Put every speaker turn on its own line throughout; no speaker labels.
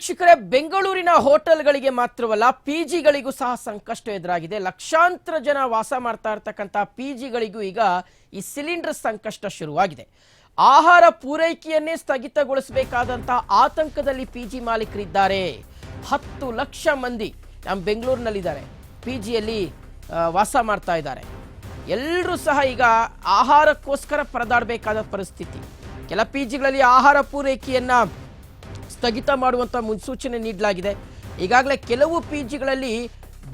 ಶಿಕ್ಷಕರೇ ಬೆಂಗಳೂರಿನ ಹೋಟೆಲ್ಗಳಿಗೆ ಮಾತ್ರವಲ್ಲ ಪಿಜಿಗಳಿಗೂ ಸಹ ಸಂಕಷ್ಟ ಎದುರಾಗಿದೆ. ಲಕ್ಷಾಂತರ ಜನ ವಾಸ ಮಾಡ್ತಾ ಇರತಕ್ಕಂತ ಪಿಜಿಗಳಿಗೂ ಈಗ ಈ ಸಿಲಿಂಡರ್ ಸಂಕಷ್ಟ ಶುರುವಾಗಿದೆ. ಆಹಾರ ಪೂರೈಕೆಯನ್ನೇ ಸ್ಥಗಿತಗೊಳಿಸಬೇಕಾದಂತ ಆತಂಕದಲ್ಲಿ ಪಿಜಿ ಮಾಲೀಕರಿದ್ದಾರೆ. 10 ಲಕ್ಷ ಮಂದಿ ನಮ್ಮ ಬೆಂಗಳೂರಿನಲ್ಲಿದ್ದಾರೆ, ಪಿಜಿಯಲ್ಲಿ ವಾಸ ಮಾಡ್ತಾ ಇದ್ದಾರೆ. ಎಲ್ಲರೂ ಸಹ ಈಗ ಆಹಾರಕ್ಕೋಸ್ಕರ ಪರದಾಡಬೇಕಾದ ಪರಿಸ್ಥಿತಿ. ಕೆಲ ಪಿಜಿಗಳಲ್ಲಿ ಆಹಾರ ಪೂರೈಕೆಯನ್ನ ಸ್ಥಗಿತ ಮಾಡುವಂತ ಮುನ್ಸೂಚನೆ ನೀಡಲಾಗಿದೆ. ಈಗಾಗಲೇ ಕೆಲವು ಪಿಜಿಗಳಲ್ಲಿ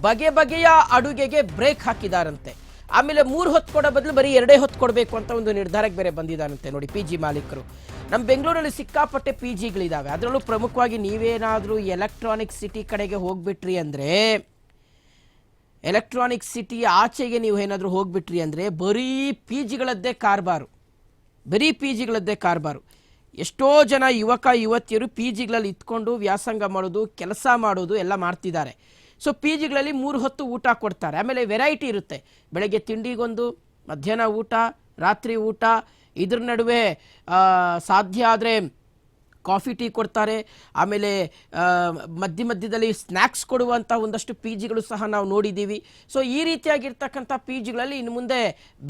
ಬಗೆ ಬಗೆಯ ಅಡುಗೆಗೆ ಬ್ರೇಕ್ ಹಾಕಿದಾರಂತೆ. ಆಮೇಲೆ 3 ಹೊತ್ತು ಕೊಡೋ ಬದಲು ಬರೀ 2 ಹೊತ್ತು ಕೊಡಬೇಕು ಅಂತ ಒಂದು ನಿರ್ಧಾರಕ್ಕೆ ಬೇರೆ ಬಂದಿದ್ದಾರಂತೆ. ನೋಡಿ, ಪಿಜಿ ಮಾಲೀಕರು ನಮ್ಮ ಬೆಂಗಳೂರಲ್ಲಿ ಸಿಕ್ಕಾಪಟ್ಟೆ ಪಿಜಿಗಳಿದ್ದಾವೆ. ಅದರಲ್ಲೂ ಪ್ರಮುಖವಾಗಿ ನೀವೇನಾದರೂ ಎಲೆಕ್ಟ್ರಾನಿಕ್ ಸಿಟಿ ಕಡೆಗೆ ಹೋಗ್ಬಿಟ್ರಿ ಅಂದರೆ, ಎಲೆಕ್ಟ್ರಾನಿಕ್ ಸಿಟಿ ಆಚೆಗೆ ನೀವು ಏನಾದರೂ ಹೋಗ್ಬಿಟ್ರಿ ಅಂದರೆ ಬರೀ ಪಿಜಿಗಳದ್ದೇ ಕಾರ್ಬಾರು. ಎಷ್ಟೋ ಜನ ಯುವಕ ಯುವತಿಯರು ಪಿಜಿಗಳಲ್ಲಿ ಇತ್ಕೊಂಡು ವ್ಯಾಸಂಗ ಮಾಡೋದು, ಕೆಲಸ ಮಾಡೋದು ಎಲ್ಲ ಮಾಡ್ತಿದ್ದಾರೆ. ಸೊ ಪಿಜಿಗಳಲ್ಲಿ 3 ಹೊತ್ತು ಊಟ ಕೊಡ್ತಾರೆ. ಆಮೇಲೆ ವೆರೈಟಿ ಇರುತ್ತೆ. ಬೆಳಗ್ಗೆ ತಿಂಡಿಗೊಂದು, ಮಧ್ಯಾಹ್ನ ಊಟ, ರಾತ್ರಿ ಊಟ, ಇದ್ರ ನಡುವೆ ಸಾಧ್ಯ ಆದರೆ ಕಾಫಿ ಟೀ ಕೊಡ್ತಾರೆ. ಆಮೇಲೆ ಮಧ್ಯದಲ್ಲಿ ಸ್ನ್ಯಾಕ್ಸ್ ಕೊಡುವಂಥ ಒಂದಷ್ಟು ಪಿಜಿಗಳು ಸಹ ನಾವು ನೋಡಿದ್ದೀವಿ. ಸೊ ಈ ರೀತಿಯಾಗಿರ್ತಕ್ಕಂಥ ಪಿಜಿಗಳಲ್ಲಿ ಇನ್ನು ಮುಂದೆ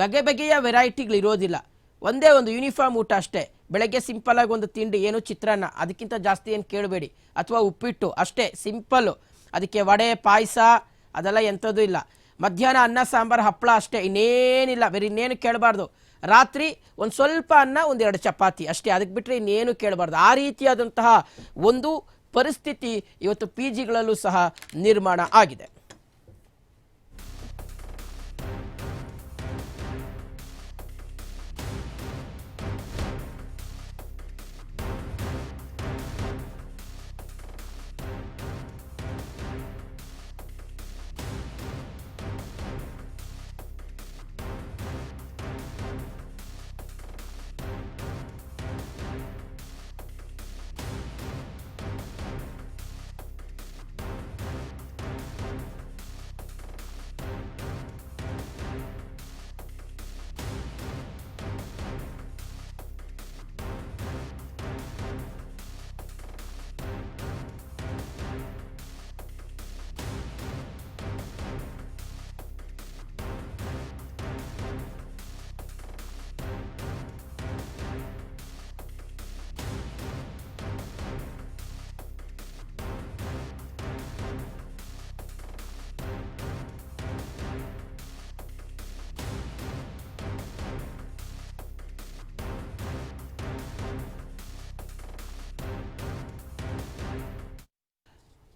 ಬಗೆ ಬಗೆಯ ವೆರೈಟಿಗಳು ಇರೋದಿಲ್ಲ. ಒಂದೇ ಒಂದು ಯೂನಿಫಾರ್ಮ್ ಊಟ ಅಷ್ಟೇ. ಬೆಳಗ್ಗೆ ಸಿಂಪಲ್ ಆಗಿ ಒಂದು ತಿಂಡಿ, ಏನು ಚಿತ್ರಾನ್ನ, ಅದಕ್ಕಿಂತ ಜಾಸ್ತಿ ಏನು ಕೇಳಬೇಡಿ, ಅಥವಾ ಉಪ್ಪಿಟ್ಟು ಅಷ್ಟೇ ಸಿಂಪಲ್ಲು. ಅದಕ್ಕೆ ವಡೆ ಪಾಯಸ ಅದೆಲ್ಲ ಎಂಥದ್ದು ಇಲ್ಲ. ಮಧ್ಯಾಹ್ನ ಅನ್ನ ಸಾಂಬಾರು ಹಪ್ಪಳ ಅಷ್ಟೇ, ಇನ್ನೇನಿಲ್ಲ, ಬೇರೆ ಇನ್ನೇನು ಕೇಳಬಾರ್ದು. ರಾತ್ರಿ ಒಂದು ಸ್ವಲ್ಪ ಅನ್ನ, 1-2 ಚಪಾತಿ ಅಷ್ಟೇ, ಅದಕ್ಕೆ ಬಿಟ್ಟರೆ ಇನ್ನೇನು ಕೇಳಬಾರ್ದು. ಆ ರೀತಿಯಾದಂತಹ ಒಂದು ಪರಿಸ್ಥಿತಿ ಇವತ್ತು ಪಿಜಿಗಳಲ್ಲೂ ಸಹ ನಿರ್ಮಾಣ ಆಗಿದೆ.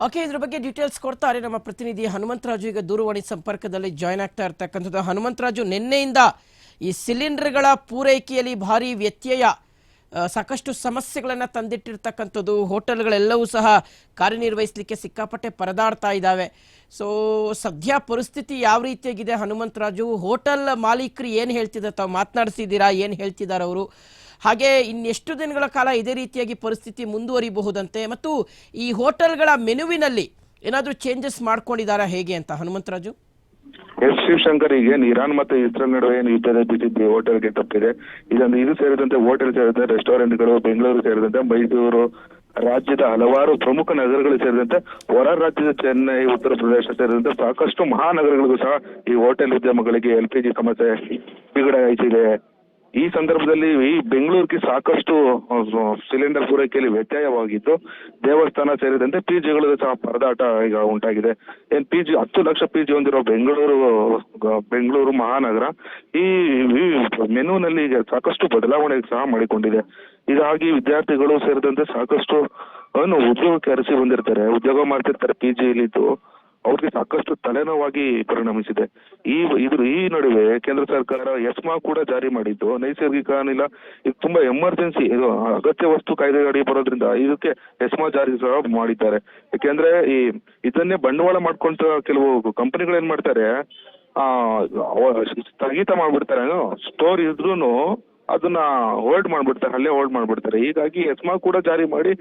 ಓಕೆ, ಇದ್ರ ಬಗ್ಗೆ ಡೀಟೇಲ್ಸ್ ಕೊಡ್ತಾರೆ ನಮ್ಮ ಪ್ರತಿನಿಧಿ ಹನುಮಂತರಾಜು. ಈಗ ದೂರವಾಣಿ ಸಂಪರ್ಕದಲ್ಲಿ ಜಾಯ್ನ್ ಆಗ್ತಾ ಇರ್ತಕ್ಕಂಥದ್ದು. ಹನುಮಂತರಾಜು, ನಿನ್ನೆಯಿಂದ ಈ ಸಿಲಿಂಡರ್ಗಳ ಪೂರೈಕೆಯಲ್ಲಿ ಭಾರಿ ವ್ಯತ್ಯಯ, ಸಾಕಷ್ಟು ಸಮಸ್ಯೆಗಳನ್ನು ತಂದಿಟ್ಟಿರ್ತಕ್ಕಂಥದ್ದು. ಹೋಟೆಲ್ಗಳೆಲ್ಲವೂ ಸಹ ಕಾರ್ಯನಿರ್ವಹಿಸಲಿಕ್ಕೆ ಸಿಕ್ಕಾಪಟ್ಟೆ ಪರದಾಡ್ತಾ ಇದ್ದಾವೆ. ಸೊ ಸದ್ಯ ಪರಿಸ್ಥಿತಿ ಯಾವ ರೀತಿಯಾಗಿದೆ ಹನುಮಂತರಾಜು? ಹೋಟೆಲ್ ಮಾಲೀಕರು ಏನು ಹೇಳ್ತಿದ್ದಾರೆ? ತಾವು ಮಾತನಾಡಿಸಿದ್ದೀರಾ, ಏನು ಹೇಳ್ತಿದ್ದಾರೆ ಅವರು? ಹಾಗೆ ಇನ್ನೆಷ್ಟು ದಿನಗಳ ಕಾಲ ಇದೇ ರೀತಿಯಾಗಿ ಪರಿಸ್ಥಿತಿ ಮುಂದುವರಿಬಹುದಂತೆ? ಮತ್ತು ಈ ಹೋಟೆಲ್ಗಳ ಮೆನುವಿನಲ್ಲಿ ಏನಾದರೂ ಚೇಂಜಸ್ ಮಾಡ್ಕೊಂಡಿದ್ದಾರಾ ಹೇಗೆ ಅಂತ ಹನುಮಂತರಾಜು?
ಎಸ್ ಶಿವಶಂಕರ್, ಈಗ ಇರಾನ್ ಮತ್ತು ಇಸ್ರೇಲ್ ನಡುವೆ ಏನು ಯುದ್ಧದ ಬಿದ್ದಿದ್ದು ಹೋಟೆಲ್ಗೆ ತಪ್ಪಿದೆ. ಇದು ಸೇರಿದಂತೆ ಹೋಟೆಲ್ ಸೇರಿದಂತೆ ರೆಸ್ಟೋರೆಂಟ್ಗಳು, ಬೆಂಗಳೂರು ಸೇರಿದಂತೆ ಮೈಸೂರು, ರಾಜ್ಯದ ಹಲವಾರು ಪ್ರಮುಖ ನಗರಗಳು ಸೇರಿದಂತೆ ಹೊರ ರಾಜ್ಯದ ಚೆನ್ನೈ, ಉತ್ತರ ಪ್ರದೇಶ ಸೇರಿದಂತೆ ಸಾಕಷ್ಟು ಮಹಾನಗರಗಳಿಗೂ ಸಹ ಈ ಹೋಟೆಲ್ ಉದ್ಯಮಗಳಿಗೆ LPG ಸಮಸ್ಯೆ ಬಿಗಡಾಯಿಸಿದೆ. ಈ ಸಂದರ್ಭದಲ್ಲಿ ಈ ಬೆಂಗಳೂರಿಗೆ ಸಾಕಷ್ಟು ಸಿಲಿಂಡರ್ ಪೂರೈಕೆಯಲ್ಲಿ ವ್ಯತ್ಯಯವಾಗಿದ್ದು, ದೇವಸ್ಥಾನ ಸೇರಿದಂತೆ ಪಿಜಿಗಳು ಸಹ ಪರದಾಟ ಈಗ ಉಂಟಾಗಿದೆ. ಏನ್ ಪಿಜಿ 10 ಲಕ್ಷ ಪಿಜಿ ಹೊಂದಿರೋ ಬೆಂಗಳೂರು ಮಹಾನಗರ ಈ ಮೆನುನಲ್ಲಿ ಈಗ ಸಾಕಷ್ಟು ಬದಲಾವಣೆ ಸಹ ಮಾಡಿಕೊಂಡಿದೆ. ಹೀಗಾಗಿ ವಿದ್ಯಾರ್ಥಿಗಳು ಸೇರಿದಂತೆ ಸಾಕಷ್ಟು ಉದ್ಯೋಗಕ್ಕೆ ಅರಸಿ ಬಂದಿರ್ತಾರೆ, ಉದ್ಯೋಗ ಮಾಡ್ತಿರ್ತಾರೆ ಪಿಜಿಲಿದ್ದು, ಅವ್ರಿಗೆ ಸಾಕಷ್ಟು ತಲೆನೋವಾಗಿ ಪರಿಣಮಿಸಿದೆ. ಈ ನಡುವೆ ಕೇಂದ್ರ ಸರ್ಕಾರ ಎಸ್ಮಾ ಕೂಡ ಜಾರಿ ಮಾಡಿದ್ದು, ನೈಸರ್ಗಿಕ ಅನಿಲ ಇದು ತುಂಬಾ ಎಮರ್ಜೆನ್ಸಿ, ಇದು ಅಗತ್ಯ ವಸ್ತು ಕಾಯ್ದೆ ಅಡಿ ಬರೋದ್ರಿಂದ ಇದಕ್ಕೆ ಎಸ್ಮಾ ಜಾರಿ ಸಹ ಮಾಡಿದ್ದಾರೆ. ಯಾಕೆಂದ್ರೆ ಇದನ್ನೇ ಬಂಡವಾಳ ಮಾಡ್ಕೊಂತ ಕೆಲವು ಕಂಪನಿಗಳು ಏನ್ ಮಾಡ್ತಾರೆ, ಸ್ಥಗಿತ ಮಾಡ್ಬಿಡ್ತಾರೆ. ಸ್ಟೋರ್ ಇದ್ರೂನು ಅದನ್ನ ಅಲ್ಲೇ ಹೋಲ್ಡ್ ಮಾಡ್ಬಿಡ್ತಾರೆ. ಹೀಗಾಗಿ ಎಸ್ಮಾ ಕೂಡ ಜಾರಿ ಮಾಡಿ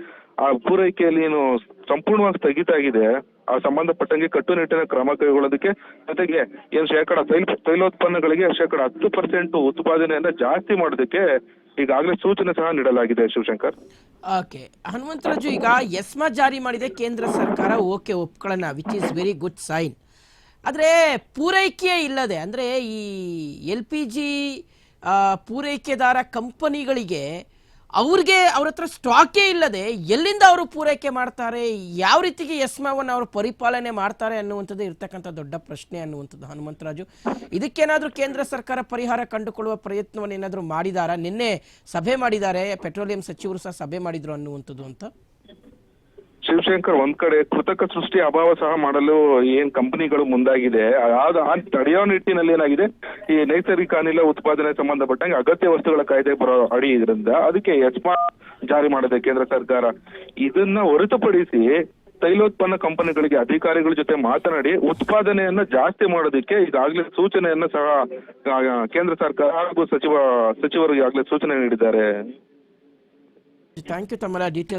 ಆ ಪೂರೈಕೆಯಲ್ಲಿ ಏನು ಸಂಪೂರ್ಣವಾಗಿ ಸ್ಥಗಿತ ಆಗಿದೆ, ಆ ಸಂಬಂಧಪಟ್ಟಂಗೆ ಕಟ್ಟುನಿಟ್ಟಿನ ಕ್ರಮ ಕೈಗೊಳ್ಳೋದಕ್ಕೆ, ಜೊತೆಗೆ ಏನು ತೈಲೋತ್ಪನ್ನಗಳಿಗೆ 10% ಉತ್ಪಾದನೆಯನ್ನ ಜಾಸ್ತಿ ಮಾಡೋದಕ್ಕೆ ಈಗಾಗಲೇ ಸೂಚನೆ ಸಹ ನೀಡಲಾಗಿದೆ ಶಿವಶಂಕರ್.
ಓಕೆ ಹನುಮಂತರಾಜು, ಈಗ ಎಸ್ಮಾ ಜಾರಿ ಮಾಡಿದೆ ಕೇಂದ್ರ ಸರ್ಕಾರ, ಓಕೆ ಒಪ್ಕೊಳ್ಳೋಣ, which is very good sign. ಆದರೆ ಪೂರೈಕೆ ಇಲ್ಲದೆ, ಅಂದರೆ ಈ LPG ಪೂರೈಕೆದಾರ ಕಂಪನಿಗಳಿಗೆ ಅವ್ರ ಹತ್ರ ಸ್ಟಾಕೇ ಇಲ್ಲದೆ ಎಲ್ಲಿಂದ ಅವರು ಪೂರೈಕೆ ಮಾಡ್ತಾರೆ, ಯಾವ ರೀತಿಗೆ ಎಸ್ಮಾವನ್ನು ಅವರು ಪರಿಪಾಲನೆ ಮಾಡ್ತಾರೆ ಅನ್ನುವಂಥದ್ದು ಇರ್ತಕ್ಕಂಥ ದೊಡ್ಡ ಪ್ರಶ್ನೆ ಅನ್ನುವಂಥದ್ದು ಹನುಮಂತರಾಜು. ಇದಕ್ಕೇನಾದರೂ ಕೇಂದ್ರ ಸರ್ಕಾರ ಪರಿಹಾರ ಕಂಡುಕೊಳ್ಳುವ ಪ್ರಯತ್ನವನ್ನು ಏನಾದರೂ ಮಾಡಿದಾರಾ? ನಿನ್ನೆ ಸಭೆ ಮಾಡಿದ್ದಾರೆ, ಪೆಟ್ರೋಲಿಯಂ ಸಚಿವರು ಸಹ ಸಭೆ ಮಾಡಿದ್ರು ಅನ್ನುವಂಥದ್ದು ಅಂತ.
ಶಿವಶಂಕರ್, ಒಂದ್ ಕಡೆ ಕೃತಕ ಸೃಷ್ಟಿ ಅಭಾವ ಸಹ ಮಾಡಲು ಏನ್ ಕಂಪನಿಗಳು ಮುಂದಾಗಿದೆ, ತಡೆಯೋ ನಿಟ್ಟಿನಲ್ಲಿ ಏನಾಗಿದೆ, ಈ ನೈಸರ್ಗಿಕ ಅನಿಲ ಉತ್ಪಾದನೆ ಸಂಬಂಧಪಟ್ಟಂಗೆ ಅಗತ್ಯ ವಸ್ತುಗಳ ಕಾಯ್ದೆ ಬರೋ ಅಡಿ ಇದರಿಂದ ಅದಕ್ಕೆ ಎಸ್ಮಾ ಜಾರಿ ಮಾಡಿದೆ ಕೇಂದ್ರ ಸರ್ಕಾರ. ಇದನ್ನ ಹೊರತುಪಡಿಸಿ ತೈಲೋತ್ಪನ್ನ ಕಂಪನಿಗಳಿಗೆ ಅಧಿಕಾರಿಗಳ ಜೊತೆ ಮಾತನಾಡಿ ಉತ್ಪಾದನೆಯನ್ನ ಜಾಸ್ತಿ ಮಾಡೋದಕ್ಕೆ ಈಗಾಗಲೇ ಸೂಚನೆಯನ್ನ ಸಹ ಕೇಂದ್ರ ಸರ್ಕಾರ ಹಾಗೂ ಸಚಿವರು ಈಗಾಗಲೇ ಸೂಚನೆ ನೀಡಿದ್ದಾರೆ.
ಥ್ಯಾಂಕ್ ಯು ತಮ್ಮ ಡೀಟೇಲ್